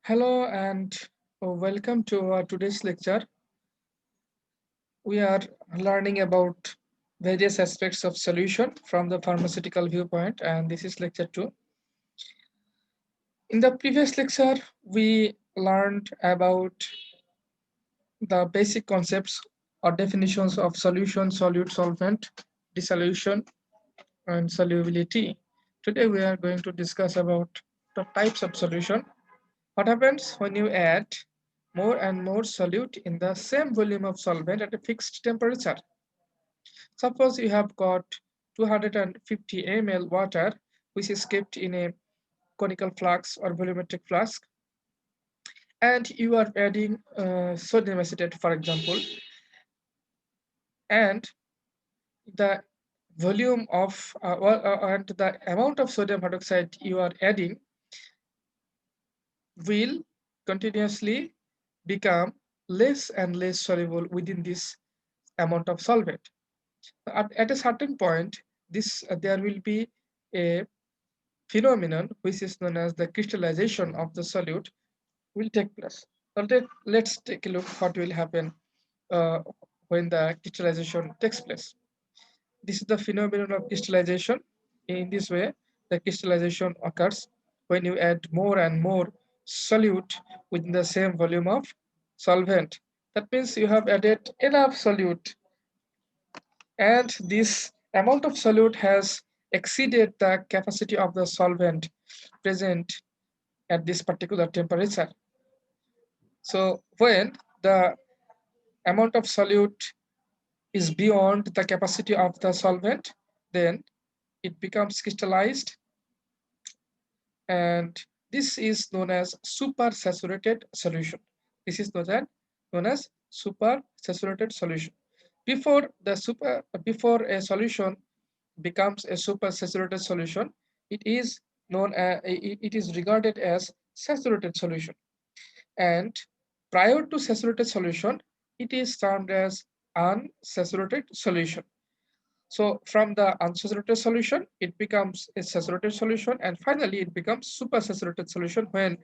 Hello and welcome to our today's lecture. We are learning about various aspects of solution from the pharmaceutical viewpoint, and this is lecture 2. In the previous lecture, we learned about the basic concepts or definitions of solution, solute, solvent, dissolution, and solubility. Today, we are going to discuss about the types of solution. What happens when you add more and more solute in the same volume of solvent at a fixed temperature? Suppose you have got 250 ml water, which is kept in a conical flask or volumetric flask, and you are adding sodium acetate, for example, and the volume of and the amount of sodium hydroxide you are adding will continuously become less and less soluble within this amount of solvent. At a certain point, there will be a phenomenon which is known as the crystallization of the solute will take place. So let's take a look what will happen uh, when the crystallization takes place. This is the phenomenon of crystallization. In this way, the crystallization occurs when you add more and more solute within the same volume of solvent. That means you have added enough solute, and this amount of solute has exceeded the capacity of the solvent present at this particular temperature. So when the amount of solute is beyond the capacity of the solvent, then it becomes crystallized, and this is known as supersaturated solution. This is known as supersaturated solution. Before a solution becomes a supersaturated solution, it is regarded as saturated solution. And prior to saturated solution, it is termed as unsaturated solution. So from the unsaturated solution, it becomes a saturated solution, and finally it becomes supersaturated solution when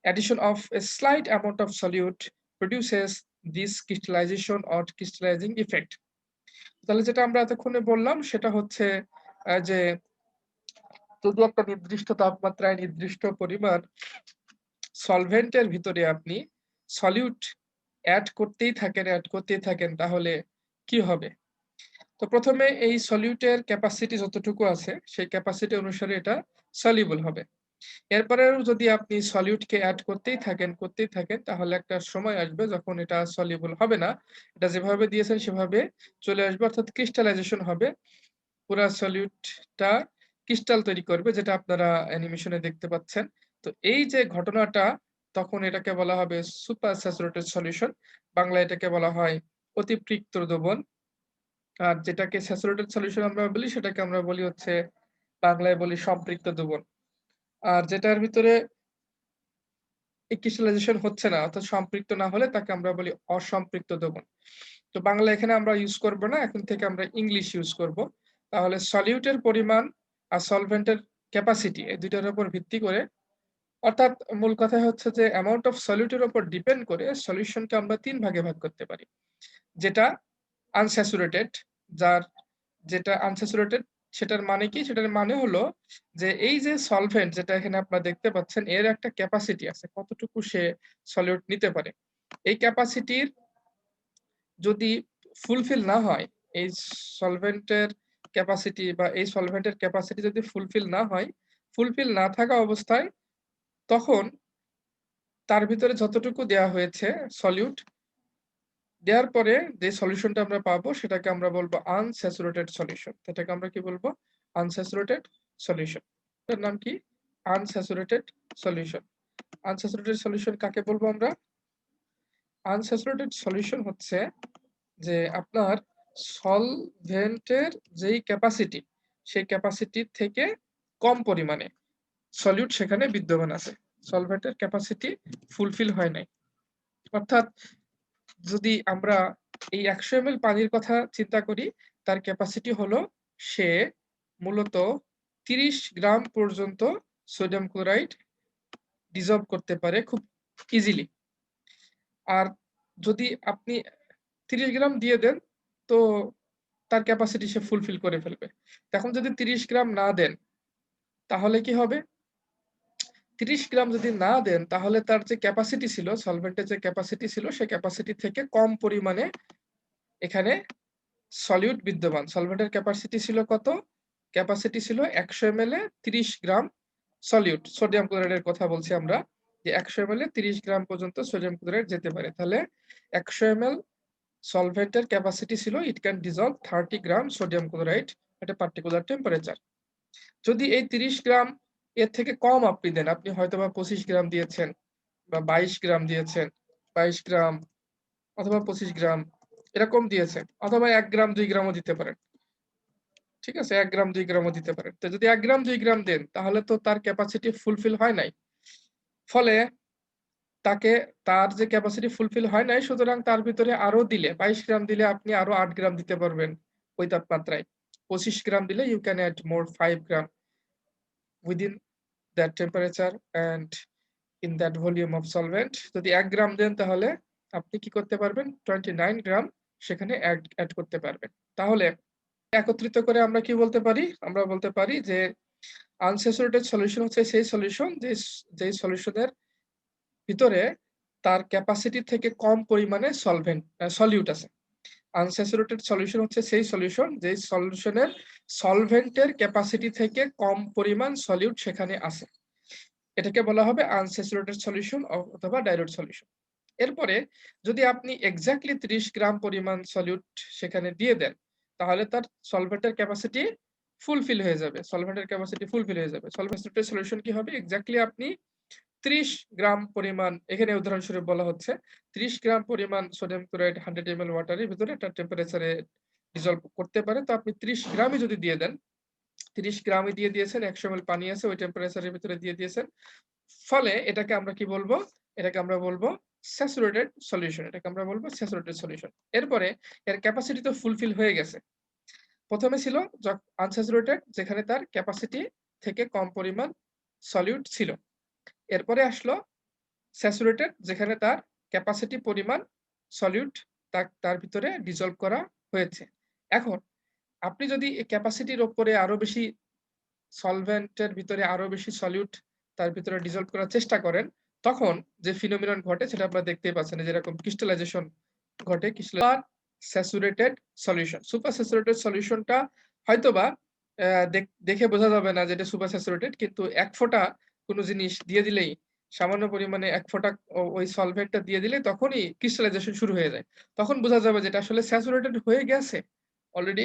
addition of a slight amount of solute produces this crystallization or crystallizing effect. তাহলে যেটা আমরা এতক্ষণে বললাম সেটা হচ্ছে যে যদি একটা নির্দিষ্ট তাপমাত্রায় নির্দিষ্ট পরিমাণ সলভেন্টের ভিতরে আপনি সলিউট অ্যাড করতেই থাকেন তাহলে কি হবে? তো প্রথমে এই সলিউটের ক্যাপাসিটি যতটুকু আছে সেই ক্যাপাসিটি অনুসারে এটা সলিউবল হবে। এরপরেও যদি আপনি সলিউটকে অ্যাড করতেই থাকেন তাহলে একটা সময় আসবে যখন এটা সলিউবল হবে না। এটা যেভাবে দিয়েছেন সেভাবে চলে আসবে, অর্থাৎ ক্রিস্টালাইজেশন হবে। পুরা সলিউটটা ক্রিস্টাল তৈরি করবে, যেটা আপনারা অ্যানিমেশনে দেখতে পাচ্ছেন। তো এই যে ঘটনাটা, তখন এটাকে বলা হবে সুপার স্যাচুরেটেড সলিউশন। বাংলায় এটাকে বলা হয় অতিপৃক্ত দ্রবণ। আর যেটাকে স্যাচুরেটেড সলিউশন আমরা বলি সেটাকে আমরা বলি হচ্ছে বাংলায় বলি সম্পৃক্ত দ্রবণ। আর যেটার ভিতরে এই ক্রিস্টালাইজেশন হচ্ছে না, অর্থাৎ সম্পৃক্ত না হলে তাকে আমরা বলি অসম্পৃক্ত দ্রবণ। তো বাংলা এখানে আমরা ইউজ করব না, এখন থেকে আমরা ইংলিশ ইউজ করব। তাহলে সলিউটের পরিমাণ আর সলভেন্টের ক্যাপাসিটি এই দুইটার উপর ভিত্তি করে, অর্থাৎ মূল কথা হচ্ছে যে অ্যামাউন্ট অফ সলিউটের উপর ডিপেন্ড করে সলিউশনকে আমরা 3 ভাগে ভাগ করতে পারি। যেটা আনস্যাচুরেটেড, যেটা আনস্যাচুরেটেড সেটার মানে কি? সেটার মানে হলো যে এই যে সলভেন্ট যেটা এখানে আপনারা দেখতে পাচ্ছেন, এর একটা ক্যাপাসিটি আছে কতটুকু সে সলিউট নিতে পারে। এই ক্যাপাসিটির যদি ফুলফিল না হয়, এই সলভেন্টের ক্যাপাসিটি বা এই সলভেন্টের ক্যাপাসিটি যদি ফুলফিল না থাকা অবস্থায়, তখন তার ভিতরে যতটুকু দেয়া হয়েছে সলিউট, দেওয়ার পরে যে সলিউশনটা আমরা পাবো সেটাকে আমরা বলবো আনস্যাচুরেটেড সলিউশন। এটাকে আমরা কি বলবো? Unsaturated solution. এর নাম কি? Unsaturated solution. আনস্যাচুরেটেড সলিউশন কাকে বলবো আমরা? আনস্যাচুরেটেড সলিউশন হচ্ছে যে আপনার সলভেন্টের যেই ক্যাপাসিটি, সেই ক্যাপাসিটির থেকে কম পরিমাণে সলিউট সেখানে বিদ্যমান আছে। সলভেন্টের ক্যাপাসিটি ফুলফিল হয় নাই। অর্থাৎ যদি আমরা এই 100 ml পানির কথা চিন্তা করি, তার ক্যাপাসিটি হলো সে মূলত 30 গ্রাম পর্যন্ত সোডিয়াম ক্লোরাইড ডিসলভ করতে পারে খুব ইজিলি। আর যদি আপনি 30 গ্রাম দিয়ে দেন, তো তার ক্যাপাসিটি সে ফুলফিল করে ফেলবে। তো এখন যদি 30 গ্রাম না দেন, তাহলে কি হবে? 30 গ্রাম যদি না দেন, তাহলে তার যে ক্যাপাসিটি ছিল, সলভেন্টের যে ক্যাপাসিটি ছিল, সে ক্যাপাসিটি থেকে কম পরিমাণে এখানে সলিউট বিদ্যমান। সলভেন্টের ক্যাপাসিটি ছিল কত? ক্যাপাসিটি ছিল 100 ml এ 30 গ্রাম সলিউট। সোডিয়াম ক্লোরাইডের কথা বলছি আমরা, যে 100 ml এ 30 গ্রাম পর্যন্ত সোডিয়াম ক্লোরাইড যেতে পারে। তাহলে 100 ml সলভেন্টের ক্যাপাসিটি ছিল it can dissolve 30 gram sodium chloride at a particular temperature. যদি এই 30 গ্রাম এর থেকে কম আপনি দেন, আপনি হয়তোবা 25 গ্রাম দিয়েছেন বা 22 গ্রাম দিয়েছেন, 22 গ্রাম অথবা 25 গ্রাম এরকম দিয়েছেন, অথবা 1 গ্রাম 2 গ্রামও দিতে পারেন। ঠিক আছে? 1 গ্রাম 2 গ্রামও দিতে পারেন। তো যদি 1 গ্রাম 2 গ্রাম দেন, তাহলে তো তার ক্যাপাসিটি ফুলফিল হয় নাই। ফলে তার যে ক্যাপাসিটি ফুলফিল হয় নাই, সুতরাং তার ভিতরে আরো দিলে 22 গ্রাম দিলে আপনি আরো 8 গ্রাম দিতে পারবেন ওই তাপমাত্রায়। 25 গ্রাম দিলে you can add more 5 gram within that temperature and in that volume of solvent. যদি 1 গ্রাম দেন, তাহলে আপনি কি করতে পারবেন? 29 গ্রাম সেখানে এড করতে পারবেন। তাহলে একত্রিত করে আমরা কি বলতে পারি? আমরা বলতে পারি যে আনস্যাচুরেটেড সলিউশন হচ্ছে সেই সলিউশন যেই সলিউশনের ভিতরে তার ক্যাপাসিটি থেকে কম পরিমাণে সলিউট আছে। আনস্যাচুরেটেড সলিউশন হচ্ছে সেই সলিউশন যেই সলিউশনের সলভেন্টের ক্যাপাসিটি থেকে কম পরিমাণ সলিউট সেখানে আছে। এটাকে বলা হবে আনস্যাচুরেটেড সলিউশন অথবা ডাইলুট সলিউশন। এরপরে যদি আপনি এক্সাক্টলি 30 গ্রাম পরিমাণ সলিউট সেখানে দিয়ে দেন, তাহলে তার সলভেন্টের ক্যাপাসিটি ফুলফিল হয়ে যাবে। সলভেন্টের সলিউশন কি হবে? এক্সাক্টলি আপনি 30 গ্রাম পরিমাণ, এখানে উদাহরণস্বরূপ বলা হচ্ছে 30 গ্রাম পরিমাণ সোডিয়াম ক্লোরাইড 100 ml ওয়াটারের ভিতরে একটা টেম্পারেচারে ডিসলভ করতে পারে। তো আপনি 30 গ্রামই যদি দিয়ে দেন, 30 গ্রামই দিয়ে দিয়েছেন, 100 ml পানি আছে ওই টেম্পারেচারের ভিতরে দিয়ে দিয়েছেন। ফলে এটাকে আমরা কি বলবো? এটাকে আমরা বলবো স্যাচুরেটেড সলিউশন। এরপরে এর ক্যাপাসিটি তো ফুলফিল হয়ে গেছে। প্রথমে ছিল আনস্যাচুরেটেড, যেখানে তার ক্যাপাসিটি থেকে কম পরিমাণ সলিউট ছিল। এরপরে আসলো স্যাচুরেটেড, যেখানে তার ক্যাপাসিটি পরিমাণ সলিউট তার ভিতরে ডিসলভ করা হয়েছে। এখন আপনি যদি এই ক্যাপাসিটির উপরে আরো বেশি সলভেন্টের ভিতরে আরো বেশি সলিউট তার ভিতরে ডিসলভ করার চেষ্টা করেন, তখন যে ফিনোমিনন ঘটে সেটা আপনারা দেখতেই পাচ্ছেন, যেরকম ক্রিস্টালাইজেশন ঘটে। স্যাচুরেটেড সলিউশন, সুপার স্যাচুরেটেড সলিউশনটা হয়তোবা দেখে বোঝা যাবে না যে এটা সুপার স্যাচুরেটেড, কিন্তু এক ফোঁটা কোনো জিনিস দিয়ে দিলেই, সামান্য পরিমাণে এক ফোঁটা ওই সলভেন্টটা দিয়ে দিলে তখনই ক্রিস্টালাইজেশন শুরু হয়ে যায়। তখন বোঝা যাবে যে এটা আসলে স্যাচুরেটেড হয়ে গেছে, অলরেডি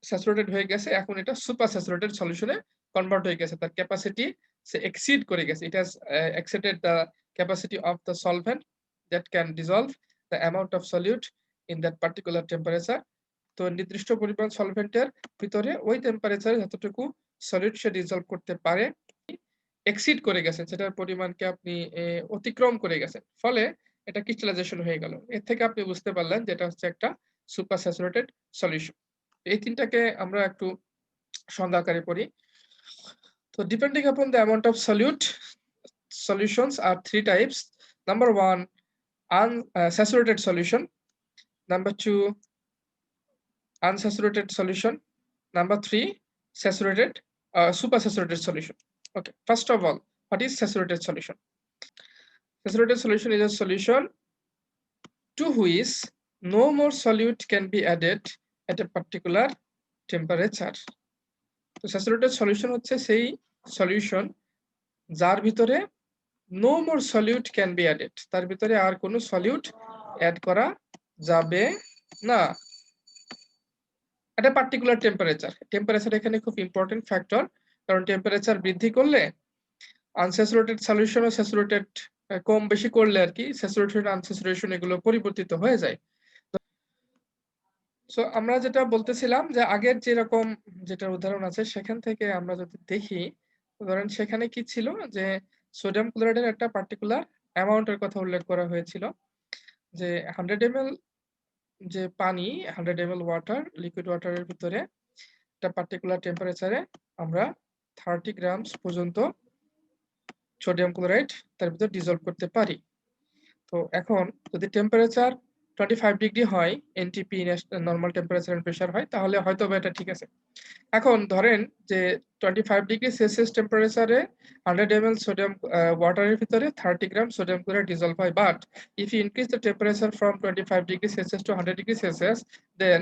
স্যাচুরেটেড হয়ে গেছে। এখন এটা সুপার স্যাচুরেটেড সলিউশনে কনভার্ট হয়ে গেছে। তার ক্যাপাসিটি সে এক্সিড করে গেছে। It has exceeded the capacity of the solvent that can dissolve the amount of solute in that particular temperature. তো নির্দিষ্ট পরিমাণ সলভেন্টের ভিতরে ওই টেম্পারেচারে যতটুকু সলিউট সে ডিসলভ করতে পারে, এক্সিড করে গেছেন, সেটার পরিমাণকে আপনি অতিক্রম করে গেছেন। ফলে এটা ক্রিস্টালাইজেশন হয়ে গেল। এর থেকে আপনি বুঝতে পারলেন যে এটা হচ্ছে একটা সুপার স্যাচুরেটেড সলিউশন। এই তিনটাকে আমরা একটু সংজ্ঞা আকারে পড়ি। তো depending upon the amount of solute, solutions are three types. Number one, unsaturated solution. Number two, unsaturated solution. Number three, saturated, supersaturated solution. Okay, first of all, what is saturated solution? Saturated solution is a solution to which no more solute can be added at a particular temperature. তো saturated solution হচ্ছে সেই solution যার ভিতরে no more solute can be added, তার ভিতরে আর কোনো solute add করা যাবে না। একটা পার্টিকুলার টেম্পারেচার এখানে খুব ইম্পর্টেন্ট ফ্যাক্টর, কারণ টেম্পারেচার বৃদ্ধি করলে আনস্যাচুরেটেড সলিউশন ও স্যাচুরেটেড কম বেশি করলে আর কি স্যাচুরেটেড আনস্যাচুরেশন এগুলো পরিবর্তিত হয়ে যায়। সো আমরা যেটা বলতেছিলাম যে আগের যেরকম যেটা উদাহরণ আছে সেখান থেকে আমরা যদি দেখি, ধরেন সেখানে কি ছিল যে সোডিয়াম ক্লোরাইডের একটা পার্টিকুলার অ্যামাউন্টের কথা উল্লেখ করা হয়েছিল, যে 100 ml যে পানি, 100 ml ওয়াটার, লিকুইড ওয়াটারের ভিতরে একটা পার্টিকুলার টেম্পারেচারে আমরা 30 গ্রাম পর্যন্ত সোডিয়াম ক্লোরাইড তার ভিতর ডিসলভ করতে পারি। তো এখন যদি টেম্পারেচার 25 ডিগ্রি হয়, NTP normal temperature and pressure হয়, তাহলে হয়তোবা এটা ঠিক আছে। এখন ধরেন যে 25 ডিগ্রি সেলসিয়াস টেম্পারেচারে 100 ml সোডিয়াম ওয়াটারের ভিতরে 30 গ্রাম সোডিয়াম ক্লোরাইড ডিসলভ হয়। But if you increase the temperature from 25 degree Celsius to 100 degree Celsius, then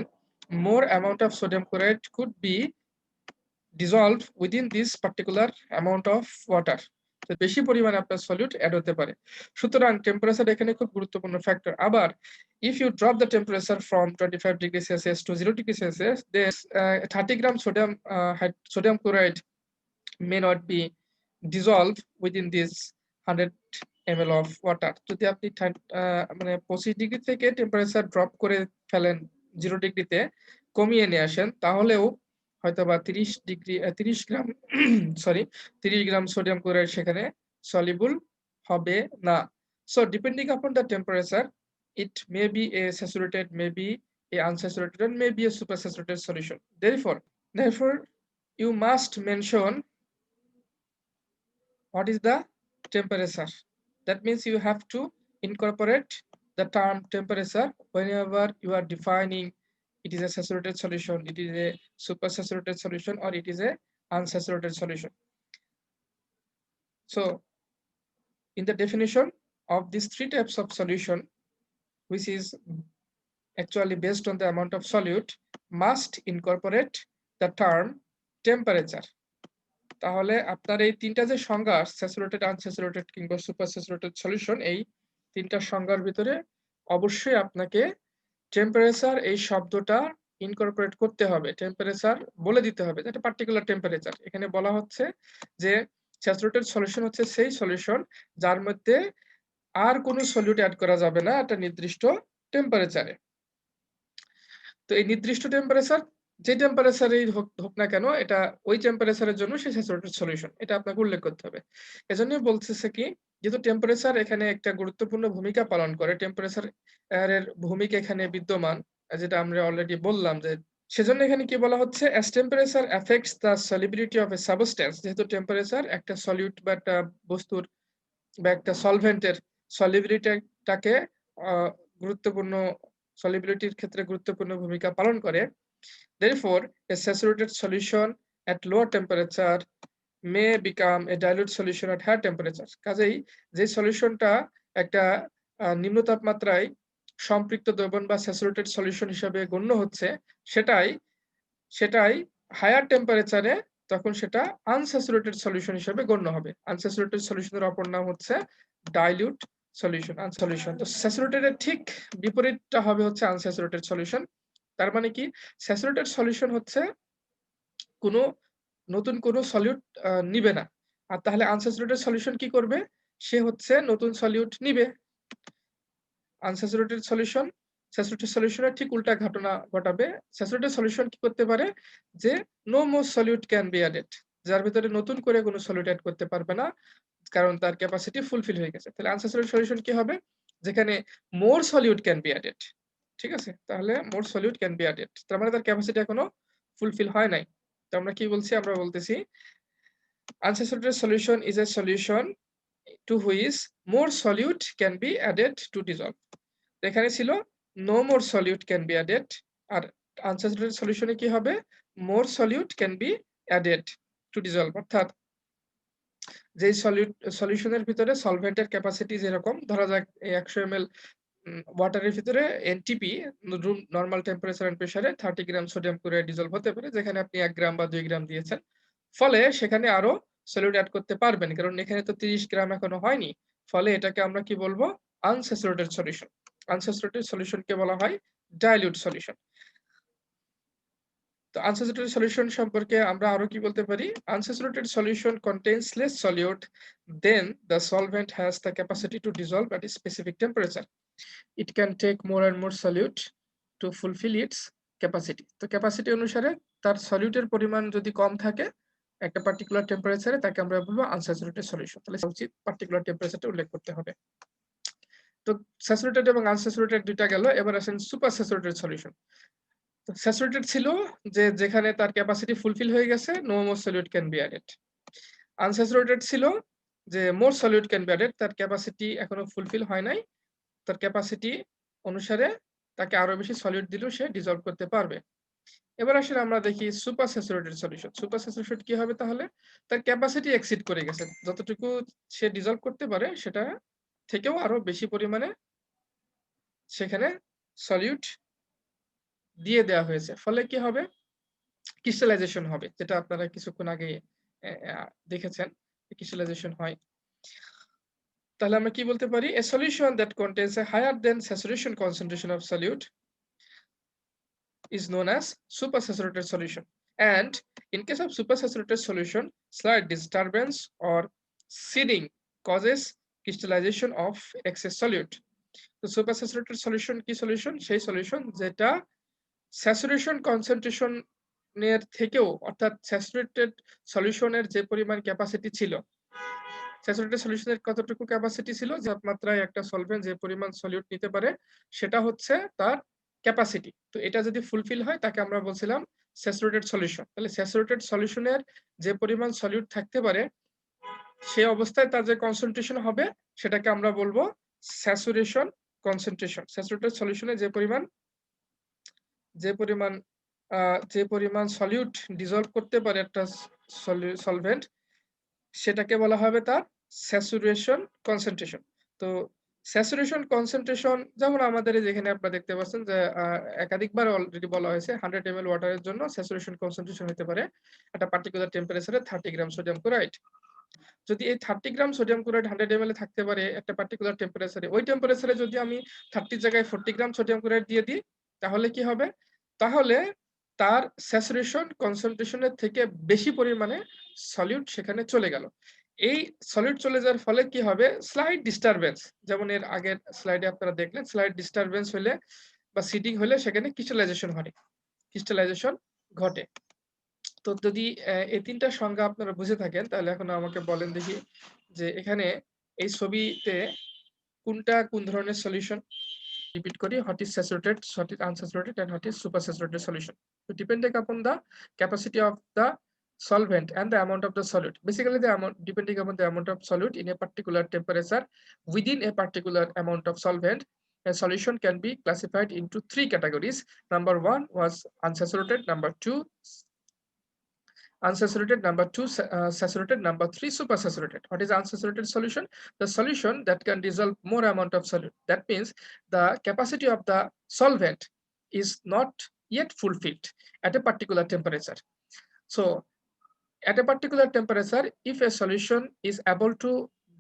more amount of sodium chloride could be dissolved within this particular amount of water. তো বেশি পরিমাণে আপনার solute add হতে পারে। সুতরাং temperature এখানে খুব গুরুত্বপূর্ণ ফ্যাক্টর। আবার if you drop the temperature from 25 degree Celsius to 0 degree Celsius, this 30 gram sodium chloride may not be dissolved within this 100 ml of water. যদি আপনি মানে 25 ডিগ্রি থেকে টেম্পারেচার ড্রপ করে ফেলেন 0 ডিগ্রিতে, কমিয়ে নিয়ে আসেন, তাহলেও হয়তোবা 30 গ্রাম সরি 30 গ্রাম সোডিয়াম ক্লোরাইড সেখানে সলিবল হবে না। So depending upon the temperature, it may be a saturated, may be a unsaturated, and may be a supersaturated solution. Therefore, you must mention what is the temperature. That means you have to incorporate the term temperature whenever you are defining it is a saturated solution, it is a supersaturated solution, or it is a unsaturated solution. So in the definition of these three types of solution, which is actually based on the amount of solute, must incorporate the term temperature. তাহলে আপনার এই তিনটা যে সংজ্ঞা, saturated, unsaturated কিংবা super saturated solution, এই তিনটা সংজ্ঞার ভিতরে অবশ্যই আপনাকে টেম্পারেচার এই শব্দটা ইনকর্পোরেট করতে হবে। টেম্পারেচার বলে দিতে হবে, এটা পার্টিকুলার টেম্পারেচার। এখানে বলা হচ্ছে যে স্যাচুরেটেড সলিউশন হচ্ছে সেই সলিউশন যার মধ্যে আর কোনো সলিউট অ্যাড করা যাবে না একটা নির্দিষ্ট টেম্পারেচারে। তো এই নির্দিষ্ট টেম্পারেচার যে টেম্পারেচারেই হোক না কেন, এটা ওই টেম্পারেচারের জন্য সেই স্যাচুরেটেড সলিউশন, এটা আপনাকে উল্লেখ করতে হবে। এজন্যই বলতেছে কি, যেহেতু টেম্পারেচার এখানে একটা গুরুত্বপূর্ণ ভূমিকা পালন করে, টেম্পারেচার এর ভূমিকা এখানে বিদ্যমান, যেটা আমরা অলরেডি বললাম, যে সেজন্য এখানে কি বলা হচ্ছে, as temperature affects the solubility of a substance, যেহেতু টেম্পারেচার একটা সলিউট বা একটা বস্তুর বা একটা সলভেন্টের সলিবিলিটিটাকে গুরুত্বপূর্ণ solubility ক্ষেত্রে গুরুত্বপূর্ণ ভূমিকা পালন করে। Therefore, a saturated solution at lower temperature may become a dilute solution at higher temperature. কাজেই যে সলিউশনটা একটা নিম্ন তাপমাত্রায় সম্পৃক্ত দ্রবণ বা স্যাচুরেটেড সলিউশন হিসেবে গণ্য হচ্ছে, সেটাই হায়ার টেম্পারেচারে তখন সেটা আনস্যাচুরেটেড সলিউশন হিসেবে গণ্য হবে। আনস্যাচুরেটেড সলিউশনের অপর নাম হচ্ছে ডাইলিউট সলিউশন, আনসলিউশন। তো স্যাচুরেটেডের ঠিক বিপরীতটা হবে হচ্ছে আনস্যাচুরেটেড সলিউশন। তার মানে কি, স্যাচুরেটেড সলিউশন হচ্ছে কোনো নতুন কোনো সলিউট নিবে না। আর তাহলে আনস্যাচুরেটেড সলিউশন কি করবে, সে হচ্ছে নতুন সলিউট নিবে। আনস্যাচুরেটেড সলিউশন স্যাচুরেটেড সলিউশনের ঠিক উল্টা ঘটনা ঘটাবে। স্যাচুরেটেড সলিউশন কি করতে পারে, যে no more solute can be added, যার ভিতরে নতুন করে কোনো সলিউট অ্যাড করতে পারবে না, কারণ তার ক্যাপাসিটি ফুলফিল হয়ে গেছে। তাহলে আনস্যাচুরেটেড সলিউশন কি হবে, যেখানে মোর সলিউট ক্যান বি অ্যাডেড। ঠিক আছে, তাহলে মোর সলিউট ক্যান বি অ্যাডেড, তার মানে তার ক্যাপাসিটি এখনো ফুলফিল হয় নাই। তো আমরা কি বলছি, আমরা বলতেছি unsaturated solution is a solution to which more solute can be added to dissolve. এখানে ছিল no more solute can be added, R unsaturated solution এ কি হবে, more solute can be added to dissolve। অর্থাৎ যে সলিউশনের ভিতরে সলভেন্টের ক্যাপাসিটি যেরকম, ধরা যাক 100 ml ওয়াটারের ভিতরে এনটিপি নরমাল টেম্পারেচার এন্ড প্রেসারে 30 গ্রাম সোডিয়াম ক্লোরাইড ডিসলভ হতে পারে, যেখানে আপনি 1 গ্রাম বা 2 গ্রাম দিয়েছেন। ফলে সেখানে আরো সলিউট অ্যাড করতে পারবেন, কারণ এখানে তো 30 গ্রাম এখনো হয়নি। ফলে এটাকে আমরা কি বলবো, আনস্যাচুরেটেড সলিউশন। আনস্যাচুরেটেড সলিউশনকে বলা হয় ডাইলিউট সলিউশন। তো আনস্যাচুরেটেড সলিউশন সম্পর্কে আমরা আরো কি বলতে পারি, unsaturated solution contains less solute then the solvent has the capacity to dissolve at a specific temperature. It can take more and more solute to fulfill its capacity. তো capacity অনুসারে তার সলিউটের পরিমাণ যদি কম থাকে একটা পার্টিকুলার টেম্পারেচারে, তাকে আমরা বলবো আনস্যাচুরেটেড সলিউশন। তাহলে উচিত পার্টিকুলার টেম্পারেচারটা উল্লেখ করতে হবে। তো স্যাচুরেটেড এবং আনস্যাচুরেটেড দুইটা গেল, এবার আসেন সুপার স্যাচুরেটেড সলিউশন। তো স্যাচুরেটেড ছিল যে যেখানে তার ক্যাপাসিটি ফুলফিল হয়ে গেছে, no more solute can be added. Unsaturated ছিল যে more solute can be added, তার ক্যাপাসিটি এখনো ফুলফিল হয় নাই, তার ক্যাপাসিটি অনুসারে তাকে আরো বেশি সলিড দিলেও সে ডিজলভ করতে পারবে। এবার আসলে আমরা দেখি super saturated solution. Super saturated কি হবে তাহলে? তার ক্যাপাসিটি এক্সিড করে গেছে। যতটুকু সে ডিজলভ করতে পারে সেটা থেকেও আরো বেশি পরিমাণে সেখানে সলিউট দিয়ে দেওয়া হয়েছে। ফলে কি হবে? ক্রিস্টালাইজেশন হবে। যেটা আপনারা কিছুক্ষণ আগে দেখেছেন ক্রিস্টালাইজেশন হয়। তাহলে আমরা কি বলতে পারি? A solution that contains a higher than saturation concentration of solute is known as supersaturated solution. And in case of supersaturated solution, slight disturbance or seeding causes crystallization of excess solute. তো supersaturated solution কি solution? সেই solution যেটা saturation concentration এর থেকেও অর্থাৎ saturated সলিউশনের যে পরিমাণ capacity ছিল, স্যাচুরেটেড সলিউশনের কতটুকু ক্যাপাসিটি ছিল, যে তাপমাত্রায় একটা সলভেন্ট যে পরিমাণ সলিউট নিতে পারে সেটা হচ্ছে তার ক্যাপাসিটি। তো এটা যদি ফুলফিল হয় তাকে আমরা বলছিলাম স্যাচুরেটেড সলিউশন। তাহলে স্যাচুরেটেড সলিউশনের যে পরিমাণ সলিউট থাকতে পারে সেই অবস্থায় তার যে কনসেন্ট্রেশন হবে সেটাকে আমরা বলবো স্যাচুরেশন কনসেন্ট্রেশন। স্যাচুরেটেড সলিউশনে যে পরিমাণ সলিউট ডিজলভ করতে পারে একটা সলভেন্ট সেটাকে বলা হবে তার স্যাচুরেশন কনসেন্ট্রেশন। তো স্যাচুরেশন কনসেন্ট্রেশন যেমন আমাদের যেখানে আপনারা দেখতে পাচ্ছেন যে একাধিকবার অলরেডি বলা হয়েছে 100 ml ওয়াটারের জন্য স্যাচুরেশন কনসেন্ট্রেশন হতে পারে একটা পার্টিকুলার টেম্পারেচারে 30 গ্রাম সোডিয়াম ক্লোরাইড। যদি এই 30 গ্রাম সোডিয়াম ক্লোরাইড 100 ml এ থাকতে পারে একটা পার্টিকুলার টেম্পারেচারে, ওই টেম্পারেচারে যদি আমি 30 জায়গায় 40 গ্রাম সোডিয়াম ক্লোরাইড দিয়ে দিই তাহলে কি হবে? তাহলে তার স্যাচুরেশন কনসেন্ট্রেশনের থেকে বেশি পরিমাণে সলিউট সেখানে চলে গেল। এই সলিউট চলে যাওয়ার ফলে কি হবে? স্লাইট ডিস্টারবেন্স, যেমন এর আগের স্লাইডে আপনারা দেখলেন, স্লাইট ডিস্টারবেন্স হলে বা সিডিং হলে সেখানে ক্রিস্টালাইজেশন ঘটে। তো যদি এই তিনটা সংজ্ঞা আপনারা বুঝে থাকেন তাহলে এখন আমাকে বলেন দেখি যে এখানে এই ছবিতে কোনটা কোন ধরনের solution? Repeat kori, what is saturated, what is unsaturated, and what is supersaturated solution. So depending upon the capacity of the solvent and the amount of the solute. Basically, the amount depending upon the amount of solute in a particular temperature within a particular amount of solvent, a solution can be classified into 3 categories. Number 1 was unsaturated, number 2 unsaturated, number 2 saturated, number 3 supersaturated. What is unsaturated solution? The solution that can dissolve more amount of solute. That means the capacity of the solvent is not yet fulfilled at a particular temperature. So at a particular temperature, if a solution is able to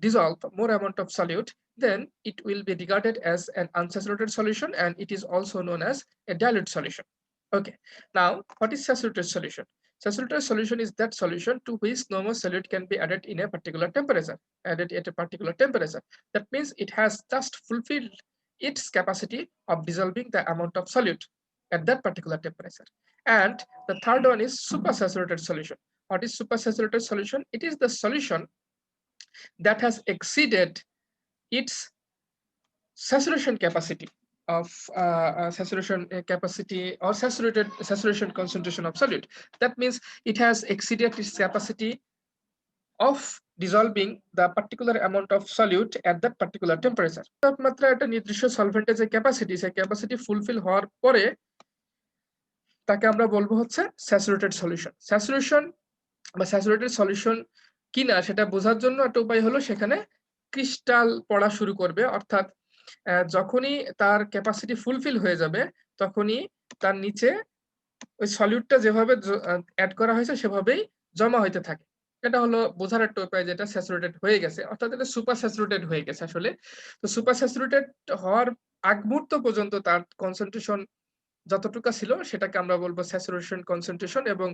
dissolve more amount of solute, then it will be regarded as an unsaturated solution, and it is also known as a dilute solution. Okay, now what is saturated solution? Saturated solution is that solution to which no more solute can be added in a particular temperature, added at a particular temperature. That means it has just fulfilled its capacity of dissolving the amount of solute at that particular temperature. And the third one is supersaturated solution. What is supersaturated solution? It is the solution that has exceeded its saturation capacity of saturation capacity or saturation concentration of solute. That means it has exceeded its capacity of dissolving the particular amount of solute at that particular temperature. তাপমাত্রা একটা নির্দিষ্ট সলভেন্টের যে capacity, সেই capacity fulfil হওয়ার পরে তাকে আমরা বলবো হচ্ছে স্যাচুরেটেড সলিউশন। স্যাচুরেশন বা স্যাচুরেটেড সলিউশন কিনা সেটা বোঝার জন্য একটা উপায় হলো সেখানে ক্রিস্টাল পড়া শুরু করবে, অর্থাৎ যখনই তার ক্যাপাসিটি ফুলফিল হয়ে যাবে তখনই তার নিচে ওই সলিউটটা যেভাবে অ্যাড করা হয়েছে সেভাবেই জমা হইতে থাকে। এটা হলো বোঝার একটা উপায় যেটা স্যাচুরেটেড হয়ে গেছে, অর্থাৎ এটা সুপার স্যাচুরেটেড হয়ে গেছে আসলে। তো সুপার স্যাচুরেটেড হওয়ার আগ মুহূর্ত পর্যন্ত তার কনসেন্ট্রেশন যতটুকু ছিল সেটাকে আমরা বলবো স্যাচুরেশন কনসেন্ট্রেশন, এবং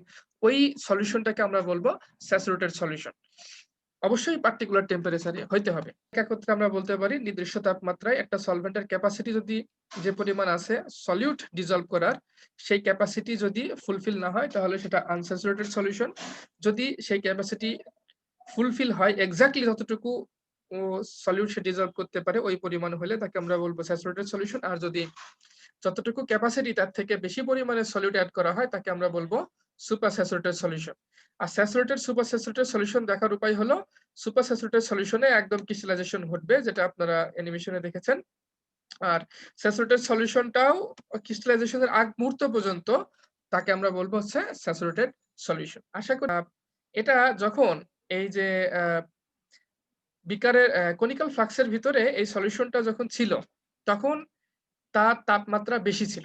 ওই সলিউশনটাকে আমরা বলবো স্যাচুরেটেড সলিউশন। অবশ্যই পার্টিকুলার টেম্পারেচারে হইতে হবে। একত্রে আমরা বলতে পারি নির্দিষ্ট তাপমাত্রায় একটা সলভেন্টের ক্যাপাসিটি যদি যে পরিমাণ আছে সলিউট ডিজলভ করার, সেই ক্যাপাসিটি যদি ফুলফিল না হয় তাহলে সেটা আনস্যাচুরেটেড সলিউশন। যদি সেই ক্যাপাসিটি ফুলফিল হয় এক্স্যাক্টলি যতটুকু সলিউট সে ডিজলভ করতে পারে ওই পরিমাণ হলে তাকে আমরা বলবো স্যাচুরেটেড সলিউশন। আর যদি যতটুকু ক্যাপাসিটি তার থেকে বেশি পরিমাণে সলিউট অ্যাড করা হয় তাকে আমরা বলবো সুপার স্যাচুরেটেড সলিউশন। আর স্যাচুরেটেড সুপার স্যাচুরেটেড সলিউশন দেখার উপায় হলো সুপার স্যাচুরেটেড সলিউশনে একদম ক্রিস্টালাইজেশন ঘটবে, যেটা আপনারা অ্যানিমেশনে দেখেছেন। আর স্যাচুরেটেড সলিউশনটাও ক্রিস্টালাইজেশনের আগ মুহূর্ত পর্যন্ত তাকে আমরা বলবো হচ্ছে স্যাচুরেটেড সলিউশন। আশা করি এটা যখন এই যে বিকারের কনিক্যাল ফ্লাক্সের ভিতরে এই সলিউশনটা যখন ছিল, তখন তার তাপমাত্রা বেশি ছিল।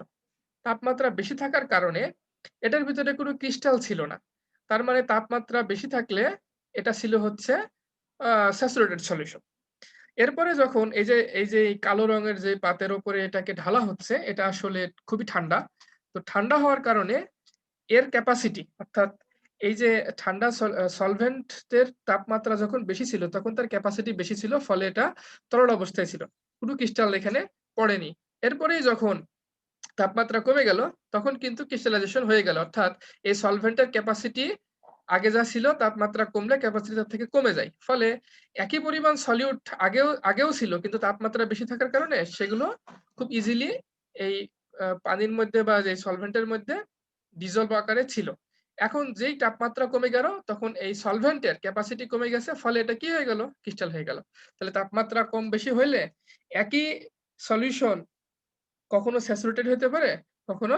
তাপমাত্রা বেশি থাকার কারণে এটার ভিতরে কোনো ক্রিস্টাল ছিল না। তার মানে তাপমাত্রা বেশি থাকলে এটা ছিল হচ্ছে স্যাচুরেটেড সলিউশন। এরপরে যখন এই যে কালো রঙের যে পাতের উপরে এটাকে ঢালা হচ্ছে, এটা আসলে খুবই ঠান্ডা। তো ঠান্ডা হওয়ার কারণে এর ক্যাপাসিটি অর্থাৎ এই যে ঠান্ডা সলভেন্টের তাপমাত্রা যখন বেশি ছিল, তখন তার ক্যাপাসিটি বেশি ছিল। ফলে এটা তরল অবস্থায় ছিল। কোনো ক্রিস্টাল এখানে পড়েনি। এরপরেই যখন তাপমাত্রা কমে গেল, তখন কিন্তু ক্রিস্টালাইজেশন হয়ে গেল। অর্থাৎ এই সলভেন্টের ক্যাপাসিটি আগে যা ছিল, তাপমাত্রা কমলে ক্যাপাসিটি তার থেকে কমে যায়। ফলে একই পরিমাণ সলিউট আগেও ছিল, কিন্তু তাপমাত্রা বেশি থাকার কারণে সেগুলো খুব ইজিলি এই পানির মধ্যে বা যে সলভেন্টের মধ্যে ডিজলভ আকারে ছিল। এখন যেই তাপমাত্রা কমে গেল, তখন এই সলভেন্টের ক্যাপাসিটি কমে গেছে। ফলে এটা কি হয়ে গেল? ক্রিস্টাল হয়ে গেল। তাহলে তাপমাত্রা কম বেশি হইলে একই সলিউশন কখনো স্যাচুরেটেড হতে পারে, কখনো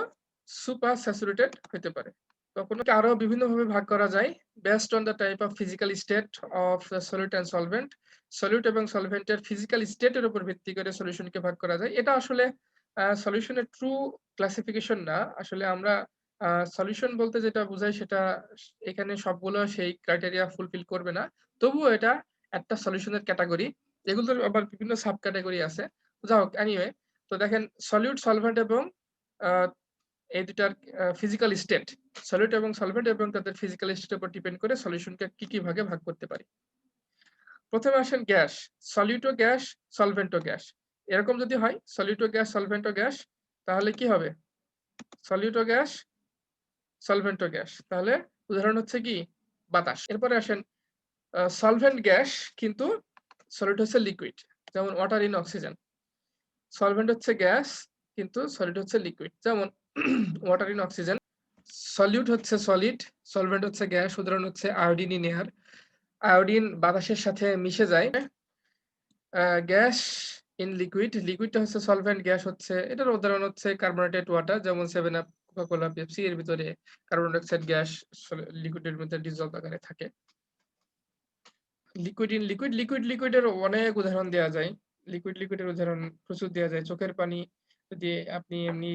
সুপার স্যাচুরেটেড হতে পারে। কখনো আরো বিভিন্নভাবে ভাগ করা যায় based on the type of physical state of the solid and solvent. Solid এবং সলভেন্টের ফিজিক্যাল স্টেটের উপর ভিত্তি করে সলিউশনকে ভাগ করা যায়। এটা আসলে সলিউশনের ট্রু ক্লাসিফিকেশন না। আসলে আমরা সলিউশন বলতে যেটা বোঝাই, সেটা এখানে সবগুলো সেই ক্রাইটেরিয়া ফুলফিল করবে না। তবুও এটা একটা সলিউশনের ক্যাটাগরি। এগুলোর আবার বিভিন্ন সাব ক্যাটাগরি আছে। যাই হোক, এনিওয়ে, তো দেখেন সলিউট, সলভেন্ট এবং এই দুটার ফিজিক্যাল স্টেট, সলিড এবং সলভেন্ট এবং তাদের ফিজিক্যাল স্টেটের উপর ডিপেন্ড করে সলিউশনকে কি ভাগে ভাগ করতে পারি। প্রথমে আসেন গ্যাস, সলিড ও গ্যাস, সলভেন্ট ও গ্যাস। এরকম যদি হয় সলিড ও গ্যাস, সলভেন্ট ও গ্যাস, তাহলে কি হবে? সলিড ও গ্যাস, সলভেন্ট ও গ্যাস, তাহলে উদাহরণ হচ্ছে কি বাতাস। এরপরে আসেন সলভেন্ট গ্যাস কিন্তু সলিড হচ্ছে লিকুইড, যেমন ওয়াটার ইন অক্সিজেন। সলভেন্ট হচ্ছে গ্যাস কিন্তু সলিড হচ্ছে লিকুইড, যেমন ওয়াটার ইন অক্সিজেন। সলিউট হচ্ছে সলিড, সলভেন্ট হচ্ছে গ্যাস, উদাহরণ হচ্ছে আয়োডিন ইন এয়ার। আয়োডিন বাতাসের সাথে মিশে যায়। গ্যাস ইন লিকুইড, লিকুইডটা হচ্ছে সলভেন্ট, গ্যাস হচ্ছে, এটার উদাহরণ হচ্ছে কার্বনেটেড ওয়াটার, যেমন 7 আপ, কোকা-কোলা, পেপসি। এর ভিতরে কার্বন ডাইঅক্সাইড গ্যাস লিকুইডের মধ্যে ডিজলভ আকারে থাকে। লিকুইড ইন লিকুইড, লিকুইডের অনেক উদাহরণ দেওয়া যায়। লিকুইডের উদাহরণ প্রচুর দেওয়া যায়। চোখের পানি যদি আপনি এমনি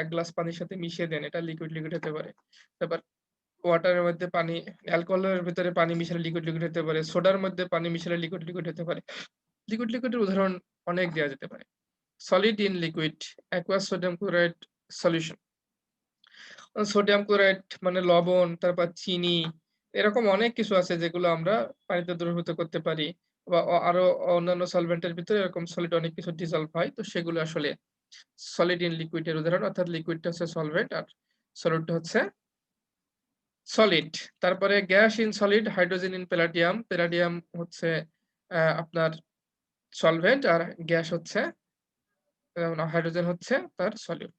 এক গ্লাস পানির সাথে মিশিয়ে দেন, এটা লিকুইড হতে পারে। তারপর ওয়াটারের মধ্যে পানি, অ্যালকোহলের ভিতরে পানি মিশালে লিকুইড হতে পারে। সোডার মধ্যে পানি মিশালে লিকুইড হতে পারে। লিকুইডের উদাহরণ অনেক দেওয়া যেতে পারে। Solid in liquid, aqueous sodium chloride solution. Sodium chloride মানে লবণ, তারপর চিনি, এরকম অনেক কিছু আছে যেগুলো আমরা পানিতে দ্রবীভূত করতে পারি, বা আরো অন্যান্য সলভেন্টের ভিতরে এরকম সলিড অনেক কিছু ডিজলভ হয়। তো সেগুলো আসলে সলিড ইন লিকুইডের উদাহরণ, অর্থাৎ লিকুইডটা হচ্ছে সলভেন্ট আর সলিডটা হচ্ছে সলিড। তারপরে gas in solid, hydrogen in palladium. Palladium হচ্ছে আপনার সলভেন্ট, আর গ্যাস হচ্ছে হাইড্রোজেন হচ্ছে তার সলিড।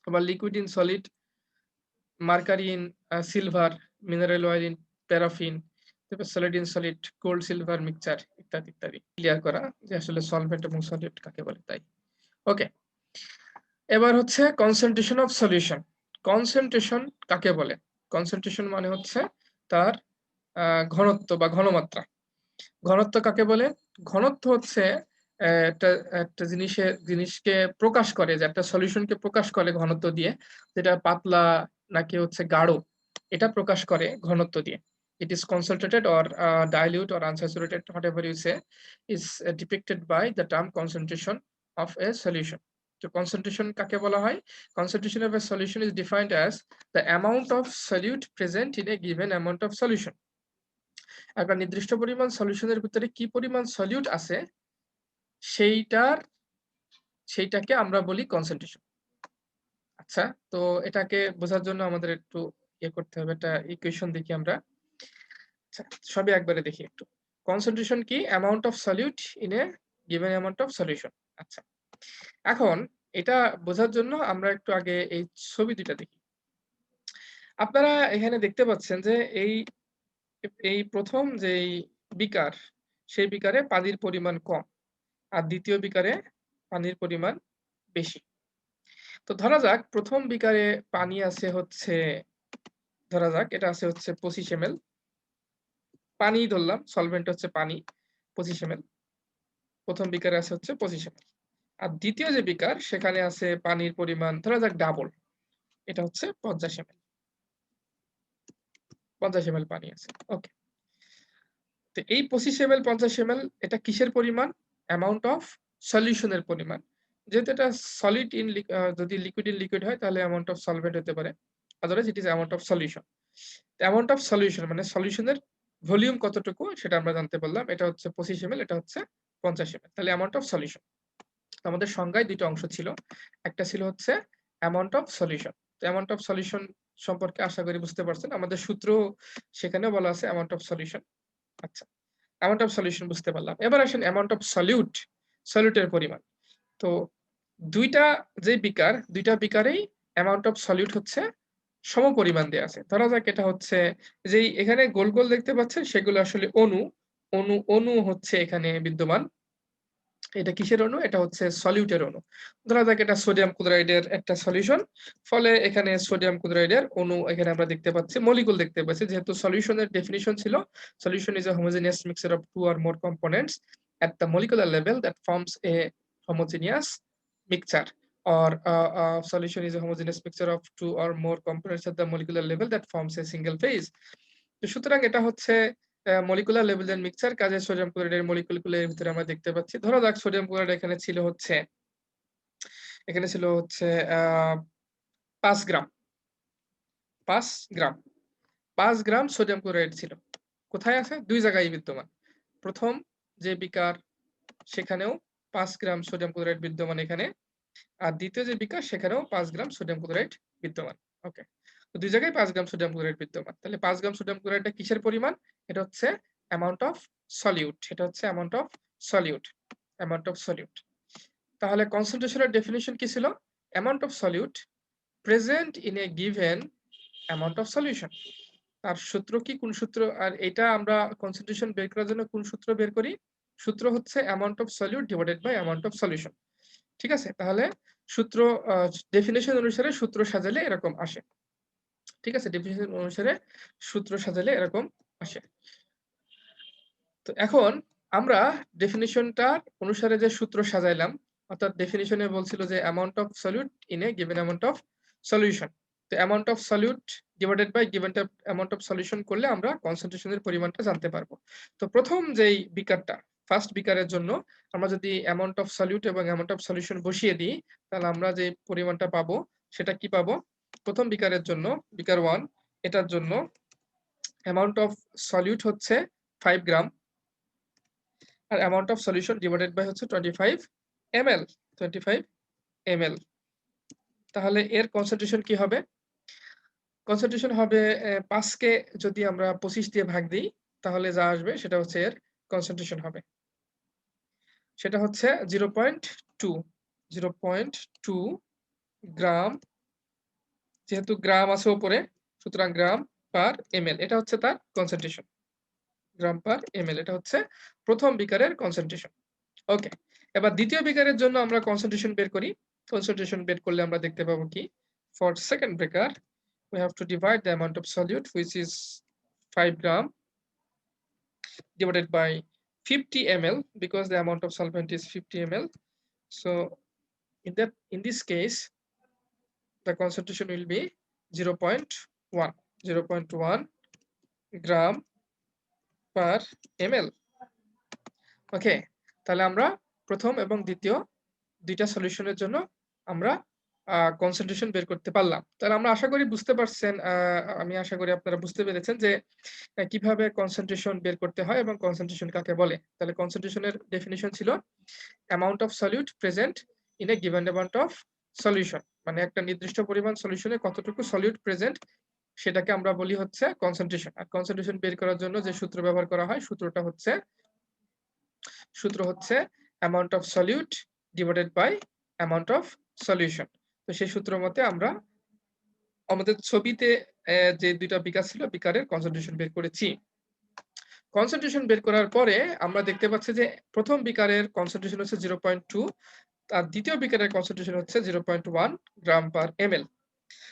আবার liquid in solid, mercury in silver, mineral oil in paraffin, তারপর solid in solid, gold silver mixture, ইত্যাদি ইত্যাদি। ক্লিয়ার করা যে আসলে সলভেন্ট এবং সলিড কাকে বলে। তাই ওকে, এবার হচ্ছে কনসেন্ট্রেশন অফ সলিউশন। কনসেন্ট্রেশন কাকে বলে? কনসেন্ট্রেশন মানে হচ্ছে তার ঘনত্ব বা ঘনমাত্রা। ঘনত্ব কাকে বলে? ঘনত্ব হচ্ছে একটা একটা জিনিসকে প্রকাশ করে, যে একটা সলিউশনকে প্রকাশ করে ঘনত্ব দিয়ে, যেটা পাতলা নাকি হচ্ছে গাঢ়, এটা প্রকাশ করে ঘনত্ব দিয়ে। It is concentrated or dilute or unsaturated, whatever you say, is depicted by the term concentration of a solution. তো concentration কাকে বলা হয়? Concentration of a solution is defined as the amount of solute present in a given amount of solution. একটা নির্দিষ্ট পরিমাণ সলিউশনের ভিতরে কি পরিমাণ সলিউট আছে, সেইটাকে আমরা বলি কনসেন্ট্রেশন। আচ্ছা, তো এটাকে বোঝার জন্য আমাদের একটু করতে হবে, একটা ইকুয়েশন দেখি আমরা। আচ্ছা, সবই একবারে দেখি একটু। কনসেন্ট্রেশন কি? Amount of solute in a given amount of solution. আচ্ছা, এখন এটা বোঝার জন্য আমরা একটু আগে এই ছবি দুইটা দেখি। আপনারা এখানে দেখতে পাচ্ছেন যে এই প্রথম যেই বিকার, সেই বিকারে পানির পরিমাণ কম, আর দ্বিতীয় বিকারে পানির পরিমাণ বেশি। তো ধরা যাক প্রথম বিকারে পানি আছে হচ্ছে, ধরা যাক এটা আছে হচ্ছে 25 ml, পানিই ধরলাম, সলভেন্ট হচ্ছে পানি 25 ml, প্রথম বিকারে আছে হচ্ছে 25 ml। আর দ্বিতীয় যে বিকার সেখানে আছে পানির পরিমাণ ধরা যাক ডাবল, এটা হচ্ছে 50 ml, 50 ml পানি আছে। ওকে। তো এই 25 ml 50 ml এটা কিসের পরিমাণ? অ্যামাউন্ট অফ সলিউশনের পরিমাণ। যেহেতু এটা সলিড ইন যদি লিকুইড ইন লিকুইড হয় তাহলে অ্যামাউন্ট অফ সলভেন্ট হতে পারে। Otherwise it is amount of solution. Amount of solution মানে সলিউশনের ভলিউম কতটুকু সেটা আমরা জানতে পারলাম। এটা হচ্ছে 25 ml, এটা হচ্ছে 50 ml। তাহলে অ্যামাউন্ট অফ সলিউশন। আমাদের সংজ্ঞায় ২ টা অংশ ছিল। একটা ছিল হচ্ছে অ্যামাউন্ট অফ সলিউশন। তো অ্যামাউন্ট অফ সলিউশন সম্পর্কে আশা করি বুঝতে পারছেন। আমাদের সূত্র সেখানেও বলা আছে অ্যামাউন্ট অফ সলিউশন। আচ্ছা। অ্যামাউন্ট অফ সলিউশন বুঝতে পারলাম। এবার আসেন অ্যামাউন্ট অফ সলিউট, সলিউটের পরিমাণ। তো ২ টা যে বিকার, ২ টা বিকারেই অ্যামাউন্ট অফ সলিউট হচ্ছে সমপরিমাণ দেয়া আছে। ধরা যাক এটা হচ্ছে যেই এখানে গোল, গোল দেখতে পাচ্ছেন সেগুলো আসলে অণু। অণু হচ্ছে এখানে বিদ্যমান। এটা কিসের অণু? এটা হচ্ছে সলিউটের অণু। ধরা যাক এটা সোডিয়াম ক্লোরাইডের একটা সলিউশন। ফলে এখানে সোডিয়াম ক্লোরাইডের অণু এখানে আমরা দেখতে পাচ্ছি, মলিকুল দেখতে পাচ্ছি। যেহেতু সলিউশনের ডেফিনিশন ছিল, solution is a homogeneous mixture of 2 or more components at the molecular level that forms a homogeneous mixture, or solution is a homogeneous mixture of 2 or more components at the molecular level that forms a single phase. তো সুতরাং এটা হচ্ছে molecular লেভেলের mixture, কাজে sodium ক্লোরাইডের মলিকুলগুলো এর ভিতরে আমরা দেখতে পাচ্ছি। ধরা যাক সোডিয়াম ক্লোরাইড এখানে ছিল হচ্ছে আ ৫ গ্রাম, ৫ গ্রাম, ৫ গ্রাম সোডিয়াম ক্লোরাইড ছিল। কোথায় আছে? ২ জায়গায় বিদ্যমান। ১ম যে বিকার সেখানেও ৫ গ্রাম সোডিয়াম ক্লোরাইড বিদ্যমান এখানে। আর দ্বিতীয় যে বিকার সেখানেও ৫ গ্রাম সোডিয়াম ক্লোরাইড বিদ্যমান। ওকে। তো ২ জায়গায় ৫ গ্রাম সোডিয়াম ক্লোরাইড বিদ্যমান। তাহলে ৫ গ্রাম সোডিয়াম ক্লোরাইডটা কিসের পরিমাণ? এটা হচ্ছে অ্যামাউন্ট অফ সলিউট। এটা হচ্ছে amount of solute, amount of solute. তাহলে কনসেনট্রেশন এর ডেফিনিশন কি ছিল? Amount of solute present in a given amount of solution. তার সূত্র কি? কোন সূত্র? আর এটা আমরা কনসেনট্রেশন বের করার জন্য কোন সূত্র বের করি? সূত্র হচ্ছে amount of solute divided by amount of solution. ঠিক আছে? তাহলে সূত্র ডেফিনিশন অনুসারে সূত্র সাজালে এরকম আসে। ঠিক আছে? ডেফিনিশন অনুসারে সূত্র সাজালে এরকম আসে। তো এখন আমরা ডেফিনিশনটার অনুসারে যে সূত্র সাজাইলাম, অর্থাৎ ডেফিনিশনে বলছিল যে amount of solute in a given amount of solution. তো amount of solute divided by given amount of solution করলে আমরা কনসেনট্রেশনের পরিমাণটা জানতে পারবো। তো প্রথম যেই বিকারটা, ফার্স্ট বিকারের জন্য আমরা যদি অ্যামাউন্ট অফ সলিউট এবং অ্যামাউন্ট অফ সলিউশন বসিয়ে দিই, তাহলে আমরা যে পরিমাণটা পাবো সেটা কি পাবো? প্রথম বিকারের জন্য, বিকার 1, এটার জন্য অ্যামাউন্ট অফ সলিউট হচ্ছে 5 গ্রাম আর amount of solution divided by হচ্ছে 25 ml, 25 ml। তাহলে এর কনসেন্ট্রেশন কি হবে? কনসেন্ট্রেশন হবে ৫ কে যদি আমরা ২৫ দিয়ে ভাগ দিই তাহলে যা আসবে সেটা হচ্ছে এর কনসেন্ট্রেশন হবে। সেটা হচ্ছে 0.2, 0.2 গ্রাম। যেহেতু গ্রাম আছে উপরে সুতরাং গ্রাম পার ml, এটা হচ্ছে তার কনসেন্ট্রেশন। গ্রাম পার ml, এটা হচ্ছে প্রথম বিকারের কনসেন্ট্রেশন। ওকে। এবার দ্বিতীয় বিকারের জন্য আমরা কনসেন্ট্রেশন বের করি। কনসেন্ট্রেশন বের করলে আমরা দেখতে পাবো কি? For second beaker, we have to divide the amount of solute, which is 5 gram, divided by 50 ml, because the amount of solvent is 50 ml. So in this case, the concentration will be 0.1, 0.1 gram per ml. ওকে। তাহলে আমরা প্রথম এবং দ্বিতীয় ২ টা সলিউশনের জন্য আমরা concentration বের করতে পারলাম। তাহলে আমরা আশা করি বুঝতে পারছেন, আমি আশা করি আপনারা বুঝতে পেরেছেন যে কিভাবে কনসেনট্রেশন বের করতে হয় এবং কনসেনট্রেশন কাকে বলে। তাহলে কনসেনট্রেশনের ডেফিনিশন ছিল amount of solute present in a given amount of solution. মানে একটা নির্দিষ্ট পরিমাণ সলিউশনে কতটুকু সলিউট প্রেজেন্ট সেটাকে আমরা বলি হচ্ছে কনসেনট্রেশন। আর কনসেনট্রেশন বের করার জন্য যে সূত্র ব্যবহার করা হয় সূত্র হচ্ছে amount of solute divided by amount of solution. তো সেই সূত্র মতে আমরা আমাদের ছবিতে যে ২ টা বিকার ছিল বিকারের কনসেনট্রেশন বের করেছি। কনসেনট্রেশন বের করার পরে আমরা দেখতে পাচ্ছি যে প্রথম বিকারের কনসেনট্রেশন হচ্ছে 0.2 আর দ্বিতীয় বিকারের কনসেন্ট্রেশন হচ্ছে 0.1 গ্রাম পার ml।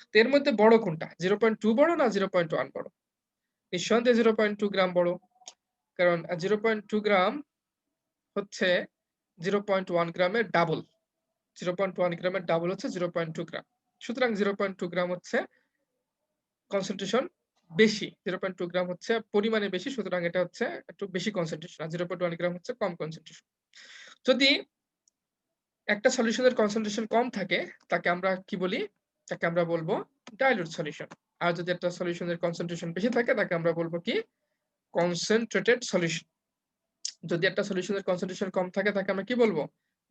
তো এর মধ্যে বড় কোনটা? 0.2 বড় না 0.1 বড়? নিঃসন্দেহে 0.2 গ্রাম বড়। কারণ 0.2 গ্রাম হচ্ছে 0.1 গ্রামের ডাবল। 0.1 গ্রামের ডাবল হচ্ছে 0.2 গ্রাম। সুতরাং 0.2 গ্রাম হচ্ছে কনসেন্ট্রেশন বেশি। 0.2 গ্রাম হচ্ছে পরিমাণে বেশি, সুতরাং এটা হচ্ছে একটু বেশি কনসেন্ট্রেশন। আর 0.1 গ্রাম হচ্ছে কম কনসেন্ট্রেশন। যদি একটা সলিউশনের কনসেন্ট্রেশন কম থাকে তাকে আমরা কি বলি? তাকে আমরা বলব ডাইলিউট সলিউশন। আর যদি একটা সলিউশনের কনসেন্ট্রেশন বেশি থাকে তাকে আমরা বলব কি? Concentrated solution. যদি একটা সলিউশনের কনসেন্ট্রেশন কম থাকে তাকে আমরা কি বলবো?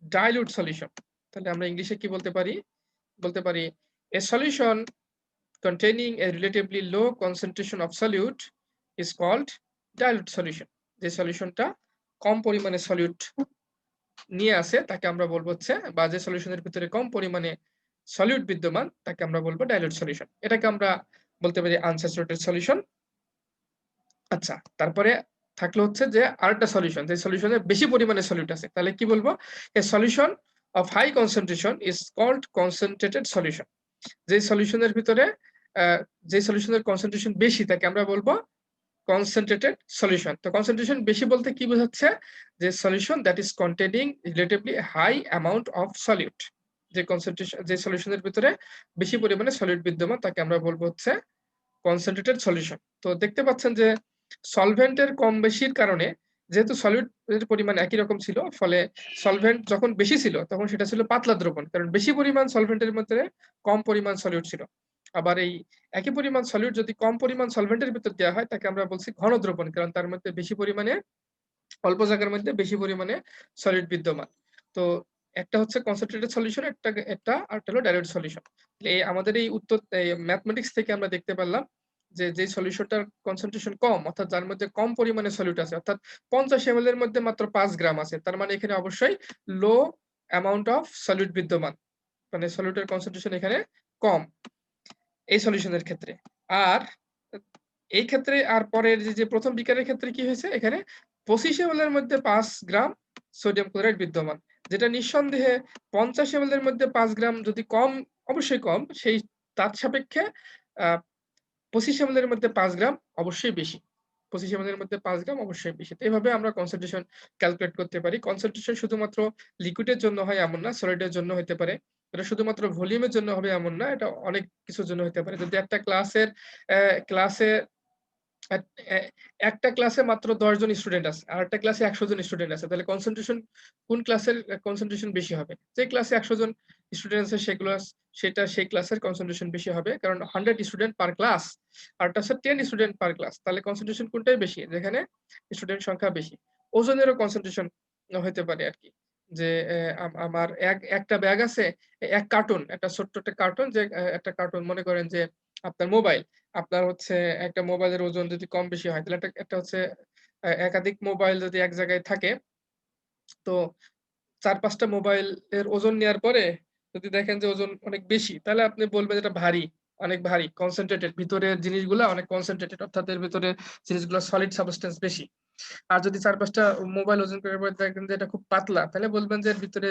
Dilute solution. তাহলে আমরা ইংলিশে কি বলতে পারি? বলতে পারি a solution containing a relatively low concentration of solute is called dilute solution। যে সলিউশনটা কম পরিমাণে সলিউট নিয়ে আসে তাকে আমরা বলবো হচ্ছে, বা যে সলিউশনের ভিতরে কম পরিমাণে সলিউট বিদ্যমান তাকে আমরা বলবো ডাইলিউট সলিউশন। এটাকে আমরা বলতে পারি আনস্যাচুরেটেড সলিউশন। আচ্ছা, তারপরে থাকলো হচ্ছে যে আরেকটা সলিউশন, যে সলিউশনে বেশি পরিমাণে সলিউট আছে। তাহলে কি বলবো? A solution of high concentration is called concentrated solution. যে সলিউশনের ভিতরে যে সলিউশনের কনসেন্ট্রেশন বেশি তাকে আমরা বলবো কনসেনট্রেটেড সলিউশন। তো কনসেন্ট্রেশন বেশি বলতে কি বোঝাচ্ছে? যে solution that is containing relatively high amount of solute. যে কনসেন্ট্রেশন, যে সলিউশনের ভিতরে বেশি পরিমাণে সলিউট বিদ্যমান তাকে আমরা বলবো হচ্ছে কনসেন্ট্রেটেড সলিউশন। তো দেখতে পাচ্ছেন যে সলভেন্টের কম বেশির কারণে, যেহেতু সলিউট এর পরিমাণ একই রকম ছিল, ফলে সলভেন্ট যখন বেশি ছিল তখন সেটা ছিল পাতলা দ্রবণ। কারণ বেশি পরিমাণ সলভেন্টের মধ্যে কম পরিমাণ সলিউট ছিল। আবার এই একই পরিমাণ সলিউট যদি কম পরিমাণ সলভেন্টের ভিতর দেওয়া হয় তাকে আমরা বলছি ঘন দ্রবণ। কারণ তার মধ্যে বেশি পরিমাণে, অল্প জায়গার মধ্যে বেশি পরিমাণে সলিড বিদ্যমান। তো একটা হচ্ছে কনসেন্ট্রেটেড সলিউশন, আরেকটা হলো ডাইলিউট সলিউশন। আমাদের এই উত্তর ম্যাথমেটিক্স থেকে আমরা দেখতে পারলাম যে সলিউশনটার কনসেন্ট্রেশন কম, অর্থাৎ যার মধ্যে কম পরিমাণে সলিউট আছে, অর্থাৎ 50 ml এর মধ্যে মাত্র 5 গ্রাম আছে। তার মানে এখানে অবশ্যই লো অ্যামাউন্ট অফ সলিউট বিদ্যমান। মানে সলিউটের কনসেন্ট্রেশন এখানে কম এই সলিউশনের ক্ষেত্রে। আর এই ক্ষেত্রে আর পরের যে প্রথম বিকারের ক্ষেত্রে কি হয়েছে? এখানে 25 ml এর মধ্যে 5 গ্রাম সোডিয়াম ক্লোরাইড বিদ্যমান। যেটা নিঃসন্দেহে 50 ml এর মধ্যে 5 গ্রাম যদি কম, অবশ্যই কম, সেই তার সাপেক্ষে আ 25 ml এর মধ্যে 5 গ্রাম অবশ্যই বেশি। 25 ml এর মধ্যে 5 গ্রাম অবশ্যই বেশি। তো এভাবে আমরা কনসেন্ট্রেশন ক্যালকুলেট করতে পারি। কনসেন্ট্রেশন শুধুমাত্র লিকুইডের জন্য হয় এমন না, সলিডের জন্য হইতে পারে। এটা শুধুমাত্র ভলিউমের জন্য হবে এমন না, এটা অনেক কিছুর জন্য হইতে পারে। যদি একটা ক্লাসে এট এ একটা ক্লাসে মাত্র ১০ জন স্টুডেন্ট আছে। আরেকটা ক্লাসে ১০০ জন স্টুডেন্ট আছে। তাহলে কনসেন্ট্রেশন কোন ক্লাসের কনসেন্ট্রেশন বেশি হবে? যে ক্লাসে ১০০ জন স্টুডেন্ট আছে সেই ক্লাসের কনসেন্ট্রেশন বেশি হবে। কারণ ১০০ স্টুডেন্ট পার ক্লাস। আরেকটা হচ্ছে ১০ স্টুডেন্ট পার ক্লাস। তাহলে কনসেন্ট্রেশন কোনটাই বেশি? যেখানে স্টুডেন্ট সংখ্যা বেশি। ওজনেরও কনসেন্ট্রেশন হইতে পারে আরকি। যে আমার একটা ব্যাগ আছে, ১ কার্টুন, একটা ছোট্ট একটা কার্টুন, যে একটা কার্টুন মনে করেন যে আপনার মোবাইল। আপনার হচ্ছে একটা মোবাইলের ওজন যদি কম বেশি হয়, তাহলে একটা একটা হচ্ছে একাধিক মোবাইল যদি এক জায়গায় থাকে, তো ৪-৫ টা মোবাইলের ওজন নেয়ার পরে যদি দেখেন যে ওজন অনেক বেশি, তাহলে আপনি বলবেন এটা ভারী, অনেক ভারী, কনসেনট্রেটেড। ভিতরের জিনিসগুলা অনেক কনসেনট্রেটেড, অর্থাৎ এর ভেতরে জিনিসগুলা সলিড সাবস্টেন্স বেশি। আর যদি ৪-৫ টা মোবাইল ওজন করার পরে দেখেন যে এটা খুব পাতলা, তাহলে বলবেন যে এর ভিতরে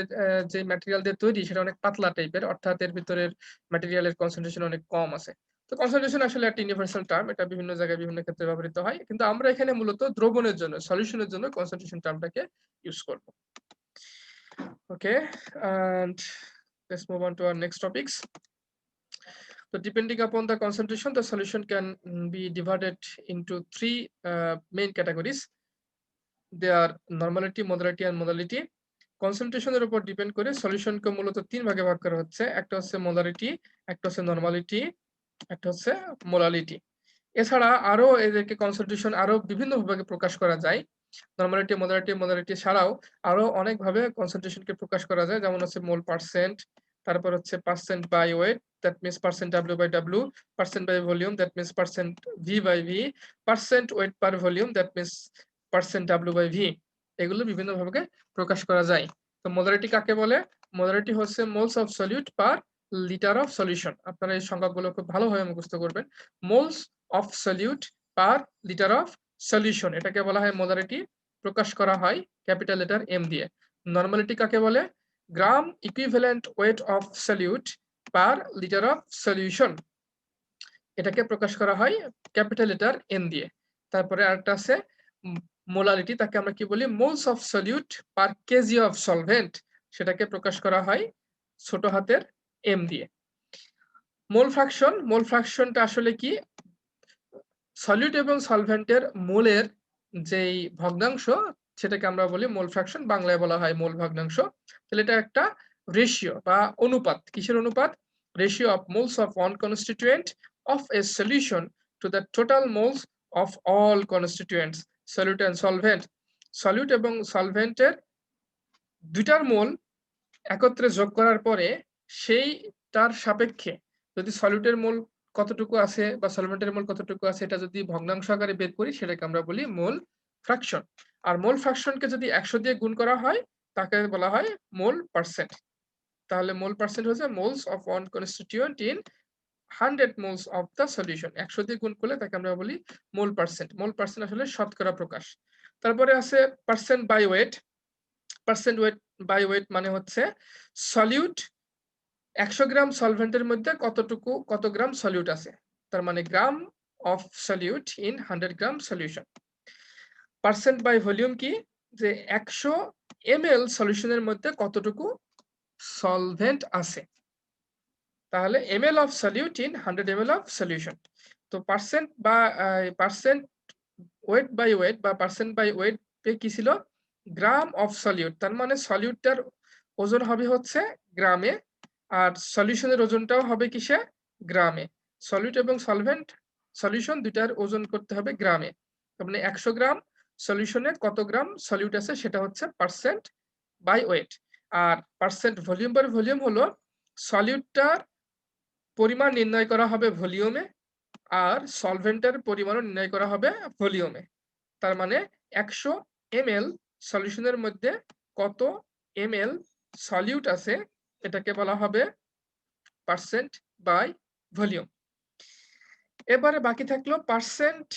যে ম্যাটেরিয়াল দিয়ে তৈরি সেটা অনেক পাতলা টাইপের, অর্থাৎ এর ভিতরের ম্যাটেরিয়ালের কনসেনট্রেশন অনেক কম আছে। তো কনসেনট্রেশন আসলে একটা ইউনিভার্সাল টার্ম। এটা বিভিন্ন জায়গায় বিভিন্ন ক্ষেত্রে ব্যবহৃত হয়। কিন্তু আমরা এখানে মূলত দ্রবণের জন্য, সলিউশন এর জন্য কনসেনট্রেশন টার্মটাকে ইউস করব। Okay, and let's move on to our next topics. So depending upon the concentration, the solution can be divided into three main categories. They are normality, molality and modality. কনসেন্ট্রেশনের উপর depend করে সলিউশনকে মূলত ৩ ভাগে ভাগ করা হচ্ছে। একটা হচ্ছে মোলারিটি, একটা হচ্ছে নরমালিটি, একটা হচ্ছে মোলালিটি। এছাড়া আরো এদেরকে কনসেন্ট্রেশন আরো বিভিন্ন ভাবে প্রকাশ করা যায়। নরমালিটি, মোলারিটি ছাড়াও আরো অনেকভাবে কনসেন্ট্রেশনকে প্রকাশ করা যায়। যেমন হচ্ছে মোল পারসেন্ট, তারপর হচ্ছে percent by weight, that means percent W by W, percent by volume, that means percent V by V, percent weight per volume, that means percent W by V। এগুলো বিভিন্ন ভাবে প্রকাশ করা যায়। তো মোলারিটি কাকে বলে? মোলারিটি হচ্ছে moles of solute per litre of solution. আপনারা এই সংজ্ঞাগুলো খুব ভালোভাবে মুখস্থ করবেন। Moles of solute per litre of solution, এটাকে বলা হয় মোলারিটি। প্রকাশ করা হয় ক্যাপিটাল লেটার M দিয়ে। নরমালিটি কাকে বলে? গ্রাম equivalent weight of solute per litre of solution, এটাকে প্রকাশ করা হয় ক্যাপিটাল লেটার এন দিয়ে। তারপরে আরেকটা আছে মোলারিটি, তাকে আমরা কি বলি moles of solute per KG of solvent, সেটাকে প্রকাশ করা হয় ছোট হাতের এম দিয়ে। মোল ফ্র্যাকশনটা আসলে কি, সলিউট এবং সলভেন্টের মোলের যেই ভগ্নাংশ সেটাকে আমরা বলি মোল ফ্র্যাকশন, বাংলায় বলা হয় মোল ভগ্নাংশ। তাহলে এটা একটা রেশিও বা অনুপাত। কিসের অনুপাত? Ratio of moles of one constituent of a solution to the total moles of all constituents solute and solvent. Solute এবং সলভেন্টের দুইটার মোল একত্রে যোগ করার পরে সেই তার সাপেক্ষে যদি সলিউটের মোল কতটুকু আছে বা সলভেন্টের মোল কতটুকু আছে এটা যদি ভগ্নাংশ আকারে বের করি সেটাকে আমরা বলি মোল ফ্র্যাকশন। আর মোল ফ্র্যাকশনকে যদি 100 দিয়ে গুণ করা হয় তাকে বলা হয় মোল পার্সেন্ট। তাহলে মোল পার্সেন্ট হচ্ছে moles of one constituent in 100 moles of the solution. 100 দিয়ে গুণ করলে তাকে আমরা বলি মোল পার্সেন্ট। মোল পার্সেন্ট আসলে শতকরা প্রকাশ। তারপরে আছে percent by weight. Percent weight by weight মানে হচ্ছে সলিউট 100 গ্রাম সলভেন্টের মধ্যে কত গ্রাম সলিউট আছে, তার মানে gram of solute in 100 gram solution. Percent by volume কি, যে 100 ml সলিউশনের মধ্যে কতটুকু সলভেন্ট আছে, তাহলে ml of solute in 100 ml of solution. তো পার্সেন্ট বা পার্সেন্ট ওয়েট বাই ওয়েট বা পার্সেন্ট বাই ওয়েট কি ছিল, গ্রাম অফ সলিউট, তার মানে সলিউটটার ওজন হবে হচ্ছে গ্রামে, আর সলিউশনের ওজনটাও হবে কিসে, গ্রামে। সলিউট এবং সলভেন্ট সলিউশন দুটার ওজন করতে হবে গ্রামে। তার মানে 100 গ্রাম সলিউশনে কত গ্রাম সলিউট আছে সেটা হচ্ছে পার্সেন্ট বাই ওয়েট। আর পার্সেন্ট ভলিউম বাই ভলিউম হলো সলিউটটার পরিমাণ নির্ণয় করা হবে ভলিউমে, আর সলভেন্টের পরিমাণও নির্ণয় করা হবে ভলিউমে। তার মানে 100 ml সলিউশনের মধ্যে কত ml সলিউট আছে এটাকে বলা হবে পার্সেন্ট বাই ভলিউম। এবারে বাকি থাকলো percent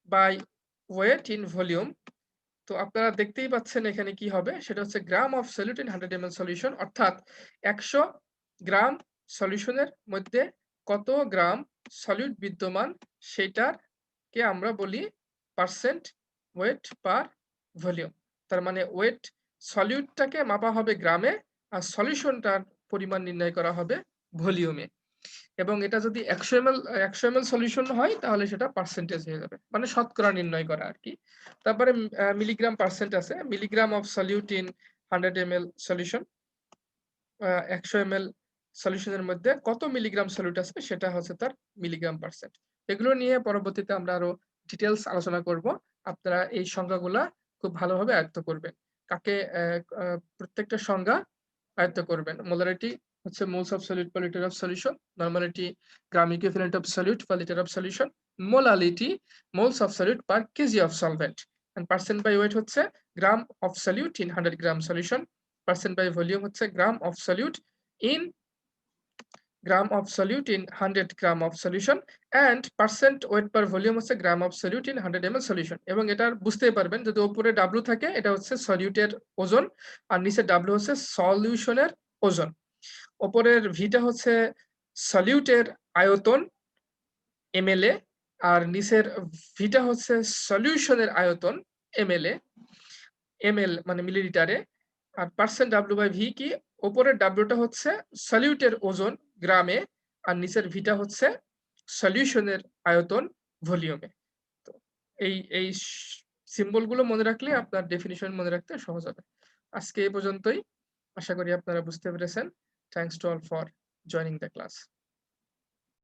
by weight in volume. তো আপনারা দেখতেই পাচ্ছেন এখানে কি হবে, সেটা হচ্ছে gram of solute in 100 ml solution, অর্থাৎ 100 গ্রাম সলিউশনের মধ্যে কত গ্রাম সলিউট বিদ্যমান সেটাকে আমরা বলি পার্সেন্ট ওয়েট পার ভলিউম। তার মানে ওয়েট সলিউটটাকে মাপা হবে গ্রামে, আর সলিউশনটার পরিমাণ নির্ণয় করা হবে ভলিউমে। এবং এটা যদি 100 ml সলিউশন হয় তাহলে সেটা পার্সেন্টেজ হয়ে যাবে, মানে শতকরা নির্ণয় করা আর কি। তারপরে মিলিগ্রাম পার্সেন্ট আছে, milligram of solute in 100 ml solution. 100 ml সলিউশনের মধ্যে কত মিলিগ্রাম সলিউট আছে সেটা হচ্ছে তার মিলিগ্রাম পার্সেন্ট। এগুলো নিয়ে পরবর্তীতে আমরা আরো ডিটেলস আলোচনা করব। আপনারা এই সংজ্ঞাগুলা খুব ভালোভাবে আয়ত্ত করবেন। কাকে প্রত্যেকটা সংজ্ঞা আয়ত্ত করবেন। মোলারিটি হচ্ছে moles of solute per litre of solution, normality gram equivalent of solute per litre of solution, molality moles of solute per KG of solvent, and percent by weight হচ্ছে gram of solute in 100 gram solution, percent by volume হচ্ছে gram of solute in 100 gram of solution, and percent weight per volume হচ্ছে gram of solute in 100 ml solution. এবং এটা বুঝতেই পারবেন যদি উপরে W থাকে এটা হচ্ছে সলিউটের ওজন, আর নিচে ডাব্লু হচ্ছে সলিউশনের ওজন। উপরের ভিটা হচ্ছে সলিউটের আয়তন ml এ, আর নিচের ভিটা হচ্ছে সলিউশনের আয়তন ml এ, ml মানে মিলিলিটারে। আর পার্সেন্ট ডাব্লু বাই ভি কি, উপরের ডাব্লুটা হচ্ছে সলিউটের ওজন গ্রামে, আর নিচের ভিটা হচ্ছে সলিউশনের আয়তন ভলিউমে। তো এই সিম্বল গুলো মনে রাখলে আপনার ডেফিনিশন মনে রাখতে সহজ হবে। আজকে এই পর্যন্তই, আশা করি আপনারা বুঝতে পেরেছেন। Thanks to all for joining the class.